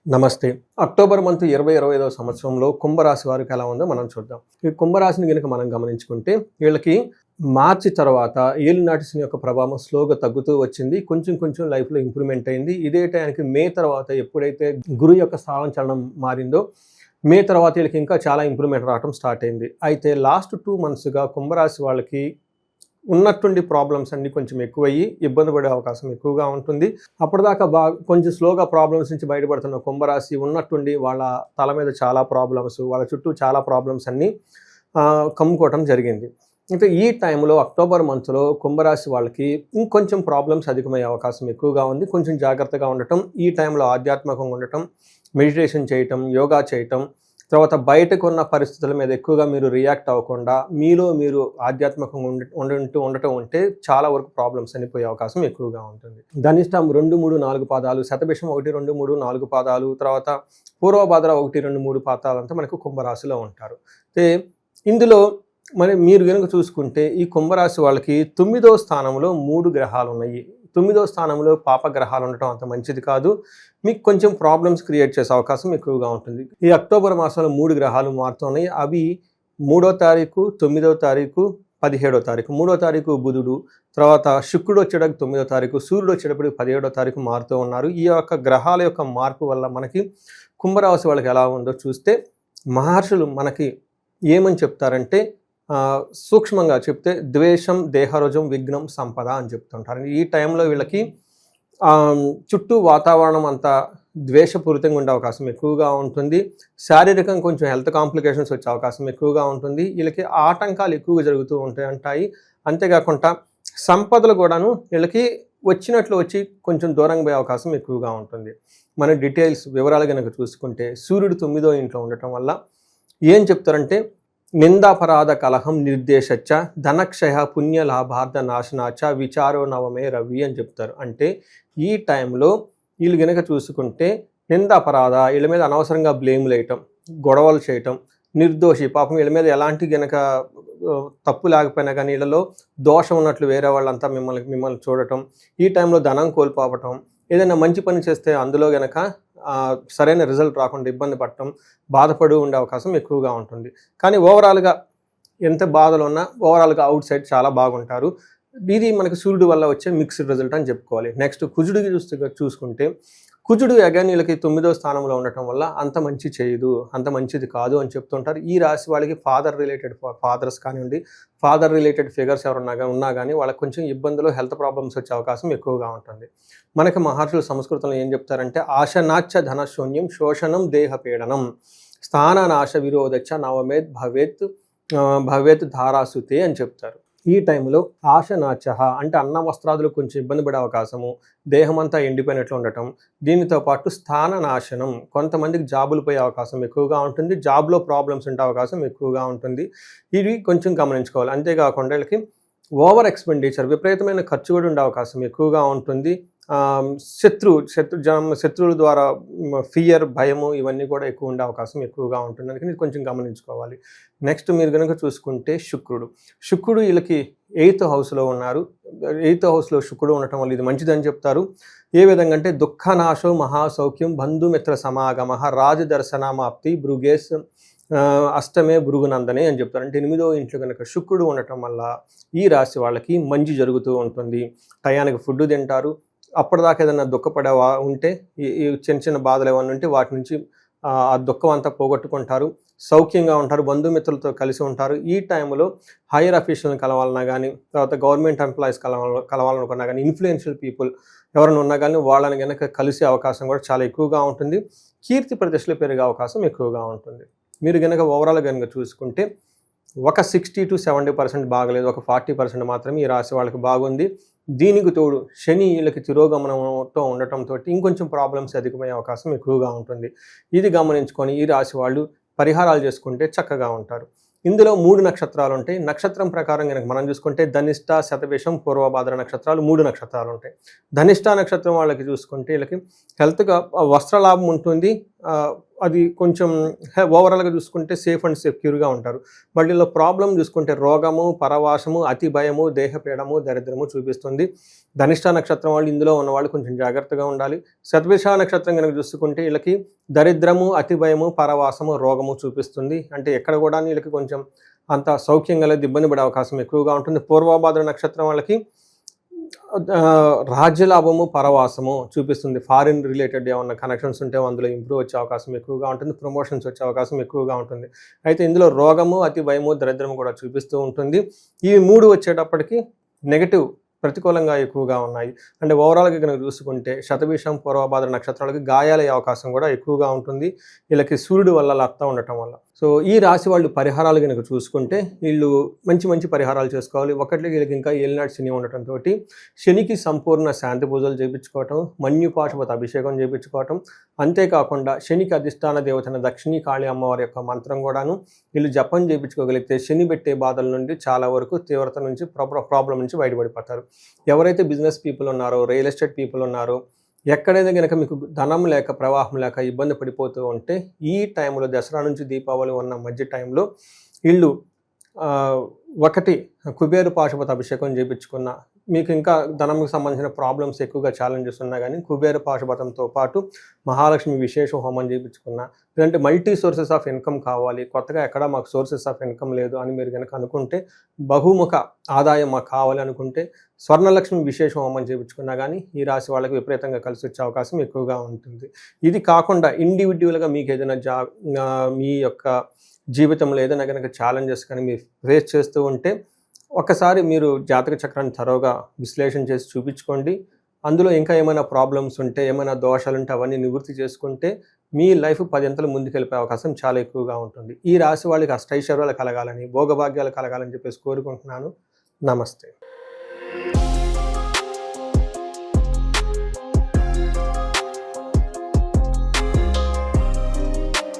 నమస్తే. October month 2025వ సంవత్సరంలో కుంభరాశి వారికి ఎలా ఉందో మనం చూద్దాం. ఈ కుంభరాశిని గనుక మనం గమనించుకుంటే వీళ్ళకి మార్చి తర్వాత ఏలినాటి శని యొక్క ప్రభావం స్లోగా తగ్గుతూ వచ్చింది. కొంచెం లైఫ్‌లో ఇంప్రూవ్‌మెంట్ అయింది. ఇదే టైంకి మే తర్వాత ఎప్పుడైతే గురువు యొక్క స్థానం చలనం మారిందో మే తర్వాత వీళ్ళకి ఇంకా చాలా ఇంప్రూవ్‌మెంట్ రావటం స్టార్ట్ అయింది. అయితే లాస్ట్ 2 మంత్స్‌గా కుంభరాశి వాళ్ళకి ఉన్నట్టుండి ప్రాబ్లమ్స్ అన్నీ కొంచెం ఎక్కువయ్యి ఇబ్బంది పడే అవకాశం ఎక్కువగా ఉంటుంది. అప్పటిదాకా కొంచెం స్లోగా ప్రాబ్లమ్స్ నుంచి బయటపడుతున్న కుంభరాశి ఉన్నట్టుండి వాళ్ళ తల మీద చాలా ప్రాబ్లమ్స్, వాళ్ళ చుట్టూ చాలా ప్రాబ్లమ్స్ అన్నీ కమ్ముకోవటం జరిగింది. అయితే ఈ టైంలో అక్టోబర్ మంత్లో కుంభరాశి వాళ్ళకి ఇంకొంచెం ప్రాబ్లమ్స్ అధికమయ్యే అవకాశం ఎక్కువగా ఉంది. కొంచెం జాగ్రత్తగా ఉండటం, ఈ టైంలో ఆధ్యాత్మికంగా ఉండటం, మెడిటేషన్ చేయటం, యోగా చేయటం, తర్వాత బయటకున్న పరిస్థితుల మీద ఎక్కువగా మీరు రియాక్ట్ అవ్వకుండా మీలో మీరు ఆధ్యాత్మికంగా ఉండటం ఉంటే చాలా వరకు ప్రాబ్లమ్స్ అని పోయే అవకాశం ఎక్కువగా ఉంటుంది. ధనిష్టం 2, 3, 4 పాదాలు, శతభిషం 1, 2, 3, 4 పాదాలు, తర్వాత పూర్వభాద్ర 1, 2, 3 పాదాలంతా మనకు కుంభరాశిలో ఉంటారు. అయితే ఇందులో మీరు కనుక చూసుకుంటే ఈ కుంభరాశి వాళ్ళకి 9వ స్థానంలో 3 గ్రహాలు ఉన్నాయి. 9వ స్థానంలో పాపగ్రహాలు ఉండటం అంత మంచిది కాదు. మీకు కొంచెం ప్రాబ్లమ్స్ క్రియేట్ చేసే అవకాశం ఎక్కువగా ఉంటుంది. ఈ అక్టోబర్ మాసంలో 3 గ్రహాలు మారుతున్నాయి. అవి 3వ తారీఖు, 9వ తారీఖు, 17వ తారీఖు. 3వ తారీఖు బుధుడు, తర్వాత శుక్రుడు వచ్చేటప్పుడు 9వ తారీఖు, సూర్యుడు వచ్చేటప్పుడు 17వ తారీఖు మారుతూ ఉన్నారు. ఈ యొక్క గ్రహాల యొక్క మార్పు వల్ల మనకి కుంభరాశి వాళ్ళకి ఎలా ఉందో చూస్తే మహర్షులు మనకి ఏమని చెప్తారంటే సూక్ష్మంగా చెప్తే ద్వేషం, దేహరోజం, విఘ్నం, సంపద అని చెప్తుంటారు. ఈ టైంలో వీళ్ళకి చుట్టూ వాతావరణం అంతా ద్వేషపూరితంగా ఉండే అవకాశం ఎక్కువగా ఉంటుంది. శారీరకంగా కొంచెం హెల్త్ కాంప్లికేషన్స్ వచ్చే అవకాశం ఎక్కువగా ఉంటుంది. వీళ్ళకి ఆటంకాలు ఎక్కువగా జరుగుతూ ఉంటాయి. అంతేకాకుండా సంపదలు కూడాను వీళ్ళకి వచ్చినట్లు వచ్చి కొంచెం దూరంగా పోయే అవకాశం ఎక్కువగా ఉంటుంది. మన డీటెయిల్స్ వివరాలు కనుక చూసుకుంటే సూర్యుడు 9వ ఇంట్లో ఉండటం వల్ల ఏం చెప్తారంటే నిందాపరాధ కలహం నిర్దేశచ్చ ధనక్షయ పుణ్యలాభార్థ నాశనాచ విచారో నవమే రవి అని చెప్తారు. అంటే ఈ టైంలో వీళ్ళు గనక చూసుకుంటే నిందాపరాధ, వీళ్ళ మీద అనవసరంగా బ్లేమ్లు వేయటం, గొడవలు చేయటం, నిర్దోషి పాపం వీళ్ళ మీద ఎలాంటి గనక తప్పు లేకపోయినా కానీ వీళ్ళలో దోషం ఉన్నట్లు వేరే వాళ్ళంతా మిమ్మల్ని చూడటం, ఈ టైంలో ధనం కోల్పోవటం, ఏదైనా మంచి పని చేస్తే అందులో గనక సరైన రిజల్ట్ రాకుండా ఇబ్బంది పడటం, బాధపడి ఉండే అవకాశం ఎక్కువగా ఉంటుంది. కానీ ఓవరాల్గా ఎంత బాధలు ఉన్నా ఓవరాల్గా అవుట్ సైడ్ చాలా బాగుంటారు. ఇది మనకి సూర్యుడు వల్ల వచ్చే మిక్స్డ్ రిజల్ట్ అని చెప్పుకోవాలి. నెక్స్ట్ కుజుడికి చూసుకుంటే కుజుడు అగైన్ వీళ్ళకి 9వ స్థానంలో ఉండటం వల్ల అంత మంచి చేయదు, అంత మంచిది కాదు అని చెప్తుంటారు. ఈ రాశి వాళ్ళకి ఫాదర్స్ కానివ్వండి, ఫాదర్ రిలేటెడ్ ఫిగర్స్ ఎవరున్నా ఉన్నా కానీ వాళ్ళకి కొంచెం ఇబ్బందులు, హెల్త్ ప్రాబ్లమ్స్ వచ్చే అవకాశం ఎక్కువగా ఉంటుంది. మనకి మహర్షులు సంస్కృతంలో ఏం చెప్తారంటే ఆశనాచ్చ ధనశూన్యం శోషణం దేహపీడనం స్థాననాశ విరోధచ్చ నవమేద్ భవేత్ ధారాసుతే అని చెప్తారు. ఈ టైంలో ఆశనాచ అంటే అన్న వస్త్రాదులు కొంచెం ఇబ్బంది పడే అవకాశము, దేహమంతా ఎండిపోయినట్లు ఉండటం, దీనితో పాటు స్థాన నాశనం, కొంతమందికి జాబులు పోయే అవకాశం ఎక్కువగా ఉంటుంది, జాబ్లో ప్రాబ్లమ్స్ ఉండే అవకాశం ఎక్కువగా ఉంటుంది. ఇవి కొంచెం గమనించుకోవాలి. అంతేకాకుండా వీళ్ళకి ఓవర్ ఎక్స్పెండిచర్, విపరీతమైన ఖర్చు కూడా ఉండే అవకాశం ఎక్కువగా ఉంటుంది. శత్రువుల ద్వారా ఫియర్, భయము ఇవన్నీ కూడా ఎక్కువ ఉండే అవకాశం ఎక్కువగా ఉంటుంది. అందుకని ఇది కొంచెం గమనించుకోవాలి. నెక్స్ట్ మీరు కనుక చూసుకుంటే శుక్రుడు వీళ్ళకి 8th హౌస్లో ఉన్నారు. 8th హౌస్లో శుక్రుడు ఉండటం వల్ల ఇది మంచిదని చెప్తారు. ఏ విధంగా అంటే దుఃఖనాశో మహాసౌఖ్యం బంధుమిత్ర సమాగమ రాజదర్శనమాప్తి భృగేశ్ అష్టమే భృగునందనే అని చెప్తారు. అంటే 8వ ఇంట్లో కనుక శుక్రుడు ఉండటం వల్ల ఈ రాశి వాళ్ళకి మంచి జరుగుతూ ఉంటుంది. టయానికి ఫుడ్ తింటారు. అప్పటిదాకా ఏదైనా దుఃఖపడే ఉంటే ఈ చిన్న బాధలు ఏమన్నా ఉంటే వాటి నుంచి ఆ దుఃఖం అంతా పోగొట్టుకుంటారు, సౌఖ్యంగా ఉంటారు, బంధుమిత్రులతో కలిసి ఉంటారు. ఈ టైంలో హైయర్ అఫీషియల్ని కలవాలన్నా కానీ, తర్వాత గవర్నమెంట్ ఎంప్లాయీస్ కలవాలనుకున్నా కానీ, ఇన్ఫ్లుయెన్షియల్ పీపుల్ ఎవరైనా ఉన్నా కానీ వాళ్ళని కనుక కలిసే అవకాశం కూడా చాలా ఎక్కువగా ఉంటుంది. కీర్తి ప్రతిష్టలు పెరిగే అవకాశం ఎక్కువగా ఉంటుంది. మీరు కనుక ఓవరాల్గా కనుక చూసుకుంటే ఒక 60 to 70% బాగలేదు, ఒక 40% మాత్రమే ఈ రాశి వాళ్ళకి బాగుంది. దీనికి తోడు శని వీళ్ళకి తిరోగమనంతో ఉండటంతో ఇంకొంచెం ప్రాబ్లమ్స్ అధికమయ్యే అవకాశం ఎక్కువగా ఉంటుంది. ఇది గమనించుకొని ఈ రాశి వాళ్ళు పరిహారాలు చేసుకుంటే చక్కగా ఉంటారు. ఇందులో 3 నక్షత్రాలు ఉంటాయి. నక్షత్రం ప్రకారం కనుక మనం చూసుకుంటే ధనిష్ట, శతభిషం, పూర్వభాద్ర నక్షత్రాలు 3 నక్షత్రాలు ఉంటాయి. ధనిష్ట నక్షత్రం వాళ్ళకి చూసుకుంటే వీళ్ళకి హెల్త్గా వస్త్రలాభం ఉంటుంది, అది కొంచెం ఓవరాల్గా చూసుకుంటే సేఫ్ అండ్ సెక్యూర్గా ఉంటారు. బట్ ఇలా ప్రాబ్లం చూసుకుంటే రోగము, పరవాసము, అతి భయము, దేహపీడము, దరిద్రము చూపిస్తుంది. ధనిష్ట నక్షత్రం వాళ్ళు ఇందులో ఉన్నవాళ్ళు కొంచెం జాగ్రత్తగా ఉండాలి. శతభిష నక్షత్రం కనుక చూసుకుంటే వీళ్ళకి దరిద్రము, అతి భయము, పరవాసము, రోగము చూపిస్తుంది. అంటే ఎక్కడ కూడా వీళ్ళకి కొంచెం అంత సౌఖ్యంగా లేదు, ఇబ్బంది పడే అవకాశం ఎక్కువగా ఉంటుంది. పూర్వభాద్ర నక్షత్రం వాళ్ళకి రాజ్యలాభము, పరవాసము చూపిస్తుంది. ఫారిన్ రిలేటెడ్ ఏమన్నా కనెక్షన్స్ ఉంటే అందులో ఇంప్రూవ్ వచ్చే అవకాశం ఎక్కువగా ఉంటుంది. ప్రమోషన్స్ వచ్చే అవకాశం ఎక్కువగా ఉంటుంది. అయితే ఇందులో రోగము, అతి భయము, దరిద్రము కూడా చూపిస్తూ ఉంటుంది. ఈ 3 వచ్చేటప్పటికి నెగటివ్, ప్రతికూలంగా ఎక్కువగా ఉన్నాయి. అంటే ఓవరాల్గా కనుక చూసుకుంటే శతభిషం, పూర్వభాద్ర నక్షత్రాలకి గాయాలయ్యే అవకాశం కూడా ఎక్కువగా ఉంటుంది. వీళ్ళకి సూర్యుడు వల్ల లత్త ఉండటం వల్ల. సో ఈ రాశి వాళ్ళు పరిహారాలు కనుక చూసుకుంటే వీళ్ళు మంచి మంచి పరిహారాలు చేసుకోవాలి. ఒకటి వీళ్ళకి ఇంకా ఏలినాటి శని ఉండటంతో శనికి సంపూర్ణ శాంతి పూజలు చేయించుకోవటం, మన్యుపాశుపత అభిషేకం చేయించుకోవటం, అంతేకాకుండా శనికి అధిష్టాన దేవతన దక్షిణీ కాళీ అమ్మవారి యొక్క మంత్రం కూడాను వీళ్ళు జపం చేయించుకోగలిగితే శని పెట్టే బాధల నుండి చాలా వరకు తీవ్రత నుంచి ప్రాబ్లం నుంచి బయటపడిపోతారు. ఎవరైతే బిజినెస్ పీపుల్ ఉన్నారో, రియల్ ఎస్టేట్ పీపుల్ ఉన్నారో, ఎక్కడైనా కనుక మీకు ధనం లేక, ప్రవాహం లేక ఇబ్బంది పడిపోతూ ఉంటే ఈ టైంలో దసరా నుంచి దీపావళి ఉన్న మధ్య టైంలో వీళ్ళు ఒకటి కుబేరు పాశుపత అభిషేకం చేయించుకున్న, మీకు ఇంకా ధనంకి సంబంధించిన ప్రాబ్లమ్స్ ఎక్కువగా ఛాలెంజెస్ ఉన్నా కానీ కుబేర పాశుపతంతో పాటు మహాలక్ష్మి విశేష హోమం చేయించుకున్న, లేదంటే మల్టీ సోర్సెస్ ఆఫ్ ఇన్కమ్ కావాలి, కొత్తగా ఎక్కడ మాకు సోర్సెస్ ఆఫ్ ఇన్కమ్ లేదు అని మీరు కనుక అనుకుంటే, బహుముఖ ఆదాయం మాకు కావాలి అనుకుంటే స్వర్ణలక్ష్మి విశేష హోమం చేయించుకున్నా కానీ ఈ రాశి వాళ్ళకి విపరీతంగా కలిసి వచ్చే అవకాశం ఎక్కువగా ఉంటుంది. ఇది కాకుండా ఇండివిజువల్గా మీకు ఏదైనా మీ యొక్క జీవితంలో ఏదైనా కనుక ఛాలెంజెస్ కానీ మీరు ఫేస్ చేస్తూ ఉంటే ఒకసారి మీరు జాతక చక్రాన్ని త్వరగా విశ్లేషణ చేసి చూపించుకోండి. అందులో ఇంకా ఏమైనా ప్రాబ్లమ్స్ ఉంటే, ఏమైనా దోషాలు ఉంటే అవన్నీ నివృత్తి చేసుకుంటే మీ లైఫ్ 10 అంతలు ముందుకెళ్ళిపోయే అవకాశం చాలా ఎక్కువగా ఉంటుంది. ఈ రాశి వాళ్ళకి అష్టైశ్వర్యాలు కలగాలని, భోగభాగ్యాలు కలగాలని చెప్పేసి కోరుకుంటున్నాను. నమస్తే.